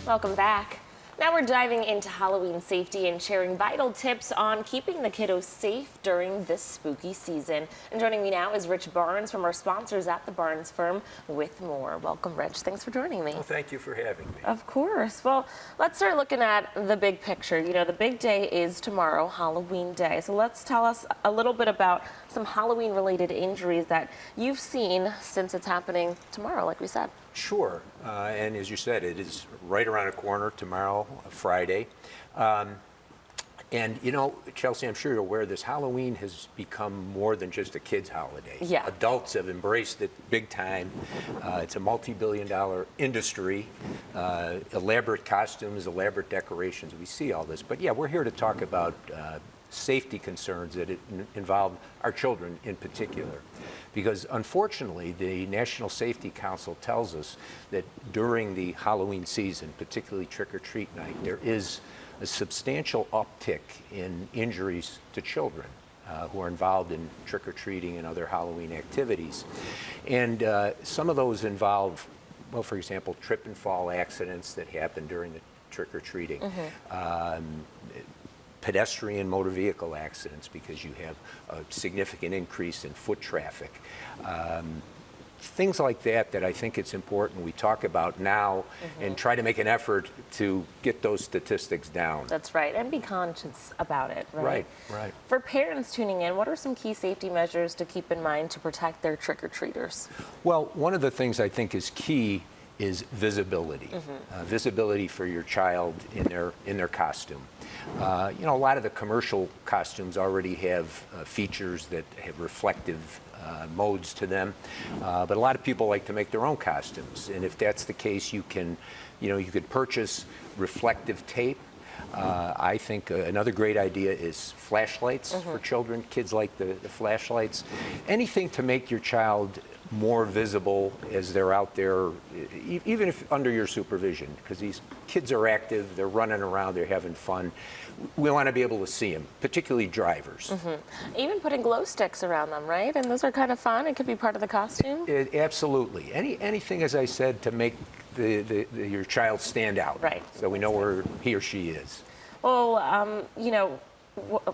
Welcome back. Now we're diving into Halloween safety and sharing vital tips on keeping the kiddos safe during this spooky season. And joining me now is Rich Barnes from our sponsors at the Barnes Firm with more. Welcome, Rich. Thanks for joining me. Well, thank you for having me. Of course. Well, let's start looking at the big picture. You know, the big day is tomorrow, Halloween Day. So let's tell us a little bit about some Halloween-related injuries that you've seen since it's happening tomorrow, like we said. Sure, and as you said, it is right around the corner tomorrow, Friday. And you know, Chelsea, I'm sure you're aware this Halloween has become more than just a kid's holiday. Yeah. Adults have embraced it big time. It's a multi-billion-dollar industry. Elaborate costumes, elaborate decorations. We see all this, but yeah, we're here to talk about safety concerns that involve our children in particular. Because unfortunately, the National Safety Council tells us that during the Halloween season, particularly trick-or-treat night, there is a substantial uptick in injuries to children who are involved in trick-or-treating and other Halloween activities. And some of those involve, well, for example, trip and fall accidents that happen during the trick-or-treating. Pedestrian motor vehicle accidents because you have a significant increase in foot traffic. Things like that I think it's important we talk about now and try to make an effort to get those statistics down. That's right, and be conscious about it, right? Right. For parents tuning in, what are some key safety measures to keep in mind to protect their trick-or-treaters? Well, one of the things I think is key is visibility. Visibility for your child in their costume. You know, a lot of the commercial costumes already have features that have reflective modes to them, but a lot of people like to make their own costumes. And if that's the case, you could purchase reflective tape. I think another great idea is flashlights for children. Kids like the flashlights. Anything to make your child more visible as they're out there, even if under your supervision, because these kids are active, they're running around, they're having fun. We want to be able to see them, particularly drivers. Even putting glow sticks around them, right? And those are kind of fun. It could be part of the costume. Absolutely. Anything, as I said, to make your child stand out. Right. So we know where he or she is. Well, you know,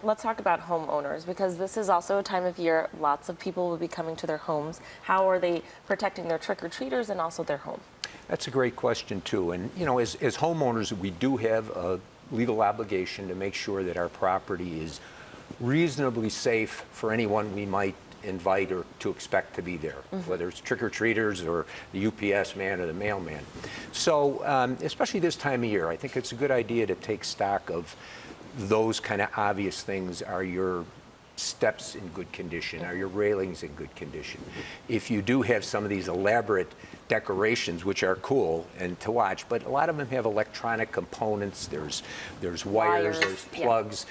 let's talk about homeowners, because this is also a time of year lots of people will be coming to their homes. How are they protecting their trick-or-treaters and also their home? That's a great question too. And you know, as homeowners, we do have a legal obligation to make sure that our property is reasonably safe for anyone we might invite or to expect to be there, whether it's trick-or-treaters or the UPS man or the mailman. So especially this time of year, I think it's a good idea to take stock of those kind of obvious things. Are your steps in good condition? Are your railings in good condition? If you do have some of these elaborate decorations, which are cool and to watch, but a lot of them have electronic components, there's wires, there's plugs.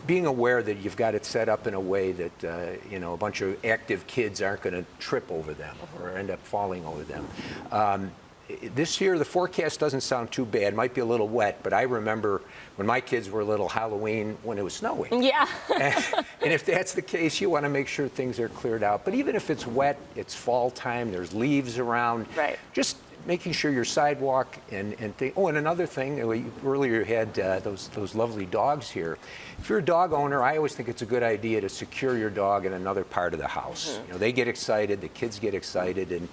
Being aware that you've got it set up in a way that you know, a bunch of active kids aren't going to trip over them or end up falling over them. This year, the forecast doesn't sound too bad. It might be a little wet, but I remember when my kids were little, Halloween, when it was snowing. Yeah. And if that's the case, you want to make sure things are cleared out. But even if it's wet, it's fall time, there's leaves around. Right. Just making sure your sidewalk and another thing, earlier you had those lovely dogs here. If you're a dog owner, I always think it's a good idea to secure your dog in another part of the house. You know, they get excited, the kids get excited, and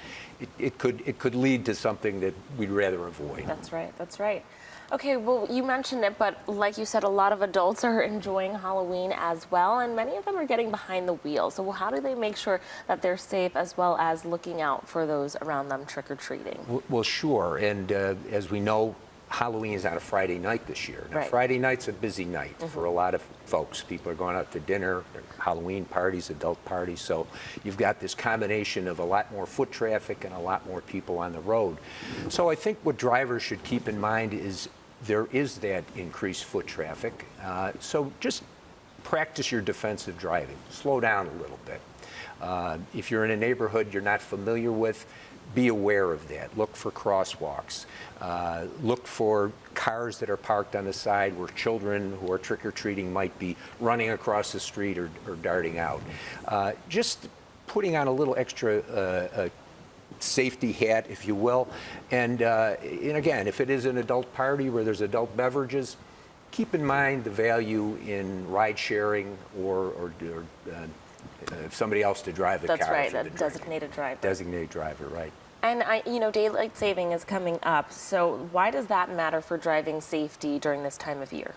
it could lead to something that we'd rather avoid. That's right, that's right. Okay, well, you mentioned it, but like you said, a lot of adults are enjoying Halloween as well, and many of them are getting behind the wheel. So how do they make sure that they're safe as well as looking out for those around them trick-or-treating? Well, sure, and as we know, Halloween is on a Friday night this year. Now, Friday night's a busy night for a lot of folks. People are going out to dinner, Halloween parties, adult parties. So you've got this combination of a lot more foot traffic and a lot more people on the road. So I think what drivers should keep in mind is there is that increased foot traffic. So just practice your defensive driving. Slow down a little bit. If you're in a neighborhood you're not familiar with, be aware of that. Look for crosswalks. Look for cars that are parked on the side where children who are trick-or-treating might be running across the street or darting out. Just putting on a little extra safety hat, if you will. And again, if it is an adult party where there's adult beverages, keep in mind the value in ride sharing or somebody else to drive the car. That's right, for the that drinking. designated driver. Designated driver, right. And daylight saving is coming up, so why does that matter for driving safety during this time of year?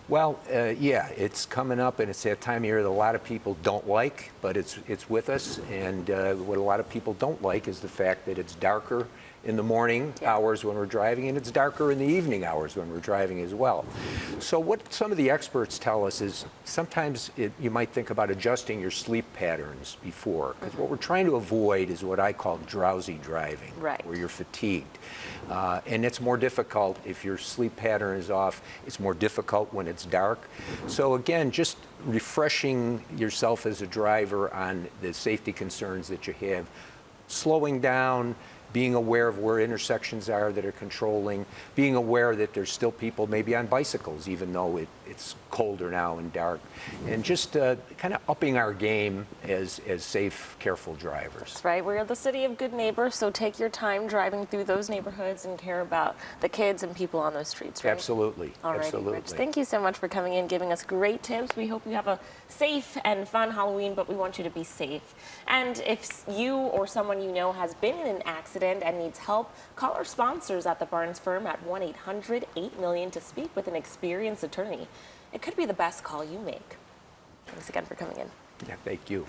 Well, yeah, it's coming up, and it's that time of year that a lot of people don't like, but it's with us. And what a lot of people don't like is the fact that it's darker in the morning hours when we're driving, and it's darker in the evening hours when we're driving as well. So what some of the experts tell us is sometimes you might think about adjusting your sleep patterns before, because what we're trying to avoid is what I call drowsy driving, Right. where you're fatigued. And it's more difficult if your sleep pattern is off. It's more difficult when it's dark. So again, just refreshing yourself as a driver on the safety concerns that you have, slowing down, being aware of where intersections are that are controlling, being aware that there's still people maybe on bicycles, even though it's colder now and dark, and just kind of upping our game as safe, careful drivers. That's right. We're the city of good neighbors, so take your time driving through those neighborhoods and care about the kids and people on those streets, right? Absolutely, All righty, absolutely. Rich. Thank you so much for coming in, giving us great tips. We hope you have a safe and fun Halloween, but we want you to be safe. And if you or someone you know has been in an accident and needs help, call our sponsors at the Barnes Firm at 1-800-8-MILLION to speak with an experienced attorney. It could be the best call you make. Thanks again for coming in. Yeah, thank you.